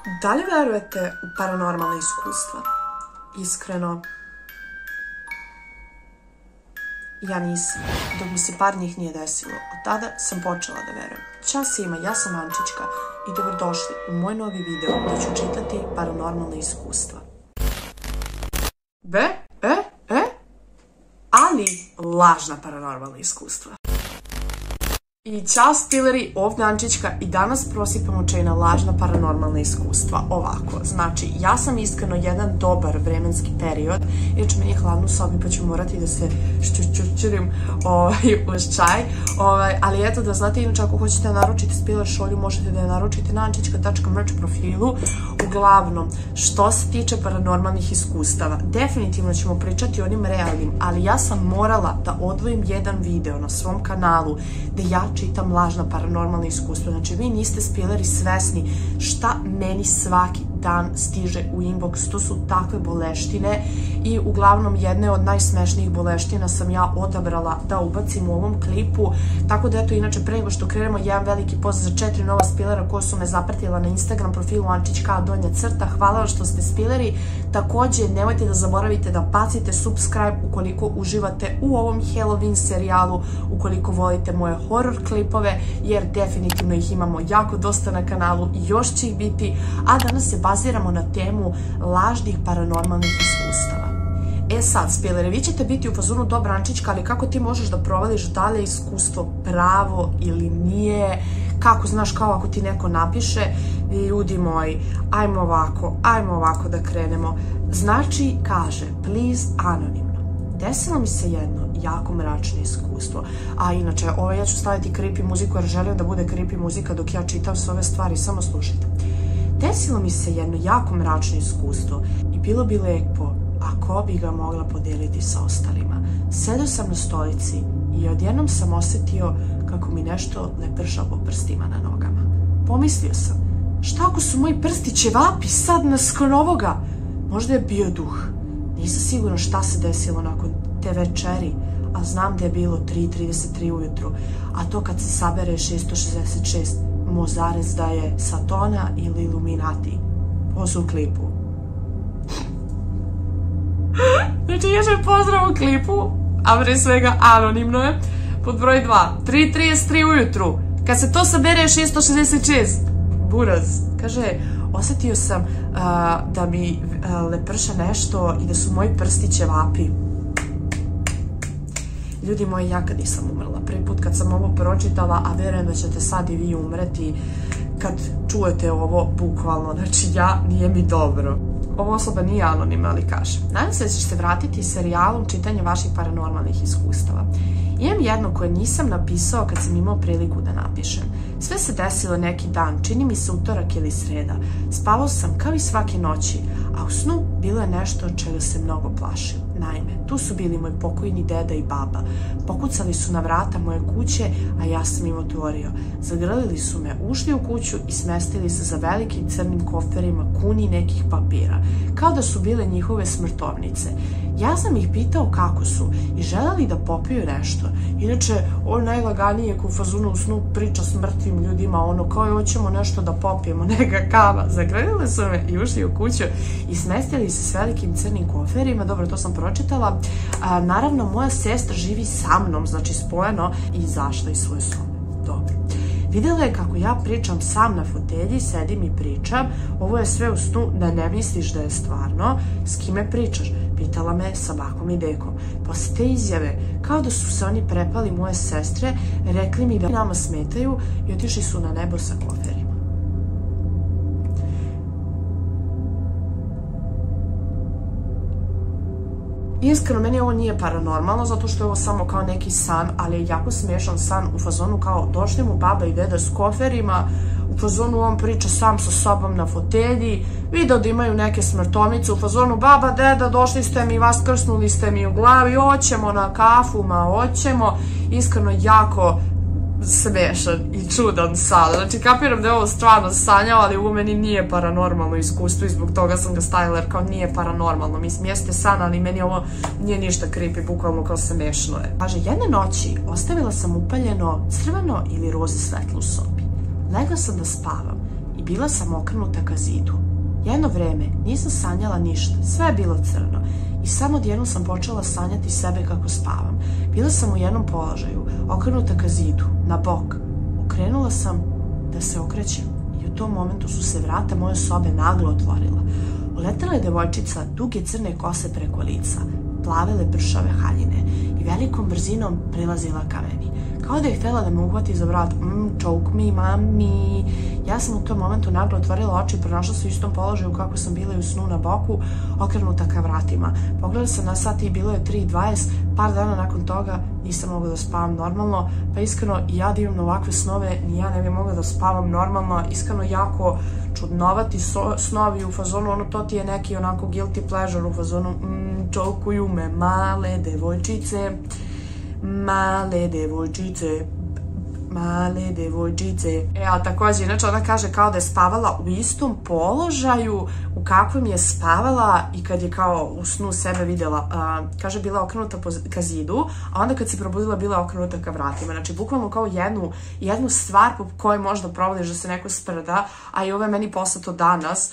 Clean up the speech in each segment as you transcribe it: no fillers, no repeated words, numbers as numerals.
Da li verujete u paranormalne iskustva? Iskreno, ja nisam, dok mi se par njih nije desilo. Od tada sam počela da verujem. Ćao svima, ja sam Ančićka i dobrodošli u moj novi video gdje ću čitati paranormalne iskustva. Ali lažna paranormalna iskustva. I ćao spileri, ovdje Ančićka i danas prosipamo čaj na lažna paranormalna iskustva. Ovako, znači, ja sam iskreno jedan dobar vremenski period, jer meni je hladno u sobi pa ću morati da se šćurim uz čaj, ali eto da znate, inače ako hoćete da naručite spiler šolju, možete da je naručite na ančićka.merch profilu. Uglavnom, što se tiče paranormalnih iskustava, definitivno ćemo pričati o onim realnim, ali ja sam morala da odvojim jedan video na svom kanalu gde ja čitam lažna paranormalna iskustva. Znači, vi niste spileri svesni šta meni svaki dan stiže u inbox. To su takve boleštine i uglavnom jedne od najsmešnijih boleština sam ja odabrala da ubacim u ovom klipu. Tako da eto, inače, pre nego što krenemo, jedan veliki pozdrav za 4 nova spilera koja su me zapratila na Instagram profilu Ančićka_. Hvala vam što ste spileri. Takođe, nemojte da zaboravite da bacite subscribe ukoliko uživate u ovom Halloween serijalu, ukoliko volite moje horror klipove, jer definitivno ih imamo jako dosta na kanalu i još će ih biti, a danas se baziramo na temu lažnih paranormalnih iskustava. E sad, spileri, vi ćete biti u fazonu dobra Ančićka, ali kako ti možeš da provališ da li je iskustvo pravo ili nije, kako znaš, kao ako ti neko napiše, ljudi moji, ajmo ovako da krenemo. Znači, kaže, please, anonimno. Desilo mi se jedno jako mračno iskustvo. A inače, ja ću staviti creepy muziku jer želim da bude creepy muzika dok ja čitam sve ove stvari, samo slušajte. Desilo mi se jedno jako mračno iskustvo i bilo bi lepo ako bi ga mogla podeliti sa ostalima. Sedeo sam na stolici i odjednom sam osetio kako mi nešto leprša po prstima na nogama. Pomislio sam, šta ako su moji prsti ćevapi sad nakon ovoga? Možda je bio duh. Nisam sigurna šta se desilo nakon te večeri, a znam da je bilo 3:33 ujutru, a to kad se sabere 666, mozarec da je Satona ili Illuminati. Ovo su u klipu. Znači, još je pozdrav u klipu, a pre svega anonimno je. Pod broj 2, 3:33 ujutru, kad se to sabere 666, buraz. Kaže, osetio sam da mi leprša nešto i da su moji prsti ćevapi. Ljudi moji, ja kad nisam umrla. Prvi put kad sam ovo pročitala, a verujem da ćete sad i vi umreti kad čujete ovo bukvalno. Znači, nije mi dobro. Ova osoba nije anonimna, ali kaže. Nadam se da ćeš se vratiti serijalom čitanja vaših paranormalnih iskustava. Imam jedno koje nisam napisao kad sam imao priliku da napišem. Sve se desilo neki dan, čini mi se utorak ili sreda. Spavao sam kao i svake noći, a u snu bilo je nešto od čega se mnogo plašim. Naime, tu su bili moj pokojni deda i baba. Pokucali su na vrata moje kuće, a ja sam im otvorio. Zagrlili su me, ušli u kuću i smestili se za velikim crnim koferima kuni nekih papira, kao da su bile njihove smrtovnice. Ja sam ih pitao kako su i želeli da popiju nešto. Inače, ovo najlaganije ko u fazonu u snu priča s mrtvim ljudima, ono kao hoćemo nešto da popijemo, neka kava. Zagrlili su me i ušli u kuću i smestili se s velikim crnim koferima. Dobro, to sam pročitala. Naravno, moja sestra živi sa mnom, znači spojeno, i izašla iz svoje sobe. Dobro. Videla je kako ja pričam sam na fotelji, sedim i pričam. Ovo je sve u snu, da ne misliš da je stvarno. S kime pričaš? Pitala me sa bakom i dekom. Posle te izjave, kao da su se oni prepali moje sestre, rekli mi da nama smetaju i otišli su na nebo sa koferima. Iskreno, meni ovo nije paranormalno, zato što je ovo samo kao neki san, ali je jako smiješan san u fazonu kao došli mu baba i deda s koferima, u fazonu on priča sam sa sobom na fotelji, video da imaju neke smrtovnice, u fazonu baba, deda, došli ste mi, vaskrsnuli ste mi u glavi, hoćemo na kafu, hoćemo. Iskreno, jako smešan i čudan san. Znači, kapiram da je ovo stvarno sanjao, ali ovo meni nije paranormalno iskustvo i zbog toga sam ga stavila, jer kao nije paranormalno. Mislim, jeste san, ali meni ovo nije ništa creepy, bukvalno kao smešno je. Kaže, jedne noći ostavila sam upaljeno crveno ili roze svetlo u sobi. Legla sam da spavam i i bila sam okrenuta ka zidu. Jedno vreme nisam sanjala ništa, sve je bilo crno i samo odjednom sam počela sanjati sebe kako spavam. Bila sam u jednom položaju, okrenuta ka zidu, na bok. Okrenula sam da se okrećem i u tom momentu su se vrata moje sobe naglo otvorila. Uletela je devojčica duge crne kose preko lica, plave lepršave haljine i velikom brzinom prilazila ka meni. Kao da je htjela da me uhvati za vrat. Choke me, mami. Ja sam u tom momentu naglo otvorila oči i pronašla se u istom položaju kako sam bila i u snu na boku, okrenuta ka vratima. Pogledala sam na sat i bilo je 3:20. Par dana nakon toga nisam mogla da spavam normalno, pa iskreno i ja da imam na ovakve snove, ni ja ne bi mogla da spavam normalno. Iskreno jako čudnovati snovi u fazonu, ono to ti je neki onako guilty pleasure u fazonu, čokuju me male devojčice. Male devojčice, male devojčice. A također, inače ona kaže kao da je spavala u istom položaju u kakvom je spavala i kad je kao u snu sebe vidjela. Kaže, bila je okrenuta ka zidu, a onda kad se probudila bila je okrenuta ka vratima. Znači, bukvalno kao jednu stvar po kojoj možda provodiš da se neko sprda, a i ovo je meni poslato danas,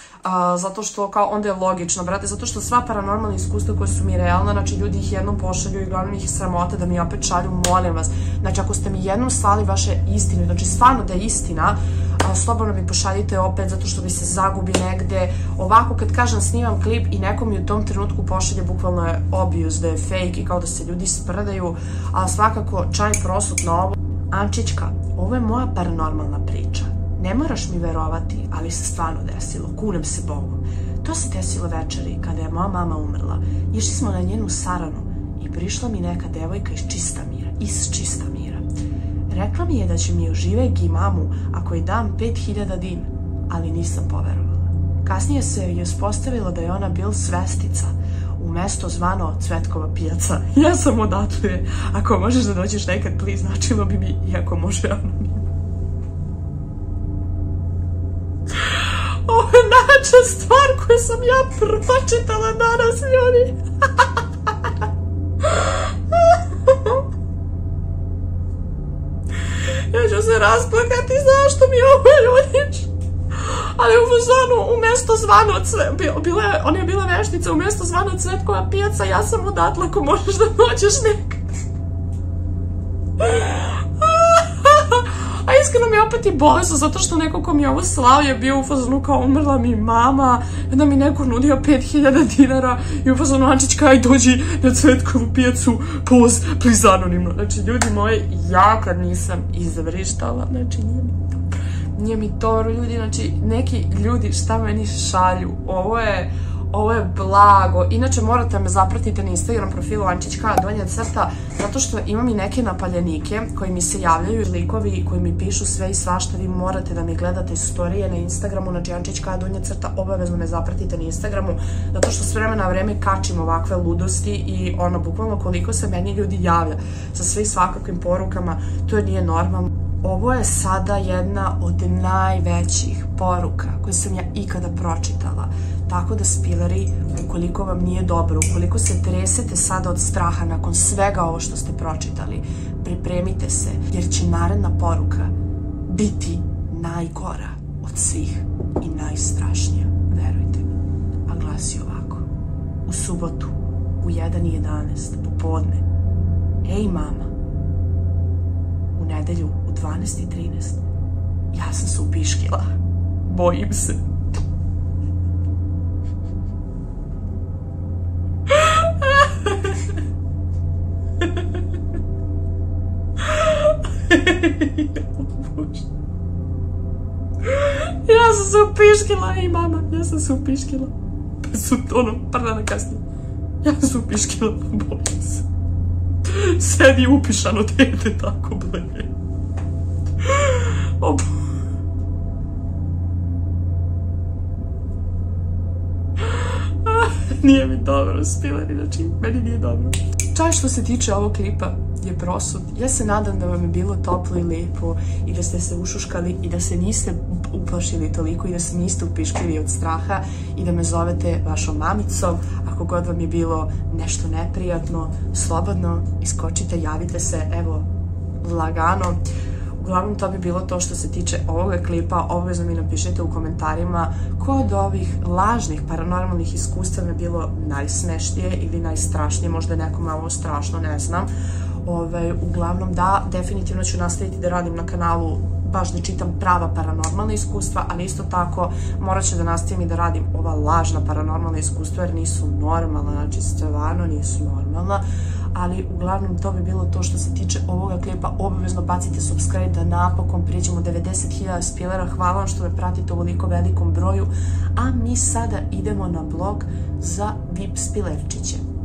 zato što kao onda je logično, brate, zato što sva paranormalna iskustva koja su mi realna, znači ljudi ih jednom pošalju i glavno ih sramota da mi opet šalju, molim vas. Znači, ako ste mi jednom slali vaše istine, znači stvarno da je istina, slobodno mi pošaljite opet zato što mi se zagubi negde. Ovako kad kažem snimam klip i neko mi u tom trenutku pošalje, bukvalno je obvious da je fake i kao da se ljudi sprdaju, ali svakako čaj prosut na ovo. Ančićka, ovo je moja paranormalna priča. Ne moraš mi verovati, ali se stvarno desilo, kunem se Bogom. To se desilo večeri kada je moja mama umrla. Išli smo na njenu saranu i prišla mi neka devojka iz Čistamira. Rekla mi je da će mi oživeti mamu ako joj dam 5000 dina, ali nisam poverovala. Kasnije se je uspostavilo da je ona bil svestica u mesto zvano Cvetkova pijaca. Ja sam odatle. Ako možeš da dođeš nekad, please, značilo bi mi, iako može anonimno. Ovo je najjača stvar koju sam ja pročitala danas, ljudi. Ja ću se rasplakati, zašto mi ovo ljudiš? Ali u fazonu, umjesto zvano ona je bila veštica, umjesto zvano Cvetkova pijaca, ja sam odatle, ako možeš da dođeš nekad. A iskreno mi opet i bolesno, zato što neko ko mi je ovo slao je bio u fazonu kao umrla mi mama, da mi neko nudio 5000 dinara i u fazonu, Ančićka, aj dođi na Cvetkovu pijacu, poz, please, anonimno. Znači, ljudi moji, ja kad nisam izvrištala, znači nije mi dobro, ljudi, znači, neki ljudi šta meni šalju, ovo je blago. Inače, morate me zapratiti na Instagram profilu Ančićka _, zato što imam i neke napaljenike koji mi se javljaju, likovi koji mi pišu sve i svašta. Vi morate da mi gledate storije na Instagramu, znači Ančićka _, obavezno me zapratite na Instagramu, zato što s vremena na vreme kačim ovakve ludosti i ono, bukvalno koliko se meni ljudi javlja sa sve i svakakvim porukama, to nije normalno. Ovo je sada jedna od najvećih poruka koje sam ja ikada pročitala. Tako da, spileri, ukoliko vam nije dobro, ukoliko se tresete sada od straha nakon svega ovo što ste pročitali, pripremite se, jer će naredna poruka biti najgora od svih i najstrašnija, verujte mi. A glasi ovako: u subotu u 1:11 popodne, ej mama, u nedelju u 12:13 ja sam se upiškila, bojim se. Ja sam se upiškila, ej mama, ja sam se upiškila. Pa su ono, par dana kasnije. Ja sam se upiškila, bojim se. Sedi upišano dete, tako bleje. Nije mi dobro, spileri, znači, meni nije dobro. Čaj što se tiče ovog klipa je prosud. Ja se nadam da vam je bilo toplo i lijepo i da ste se ušuškali i da se niste uplašili toliko i da se niste upiškili od straha i da me zovete vašom mamicom. Ako god vam je bilo nešto neprijatno, slobodno iskočite, javite se, evo, lagano. uglavnom to bi bilo to što se tiče ovoga klipa. Obavezno mi napišite u komentarima ko od ovih lažnih paranormalnih iskustva je bilo najsmešnije ili najstrašnije, možda je nekom malo strašno, ne znam. Uglavnom da, definitivno ću nastaviti da radim na kanalu baš da čitam prava paranormalna iskustva, ali isto tako morat ću da nastavim i da radim ova lažna paranormalna iskustva jer nisu normalna, znači stvarno nisu normalna. Ali uglavnom to bi bilo to što se tiče ovoga klipa. Obavezno bacite subscribe da napokon prijeđemo 90.000 spilera. Hvala vam što me pratite u ovoliko velikom broju, a mi sada idemo na blog za VIP spilerčiće.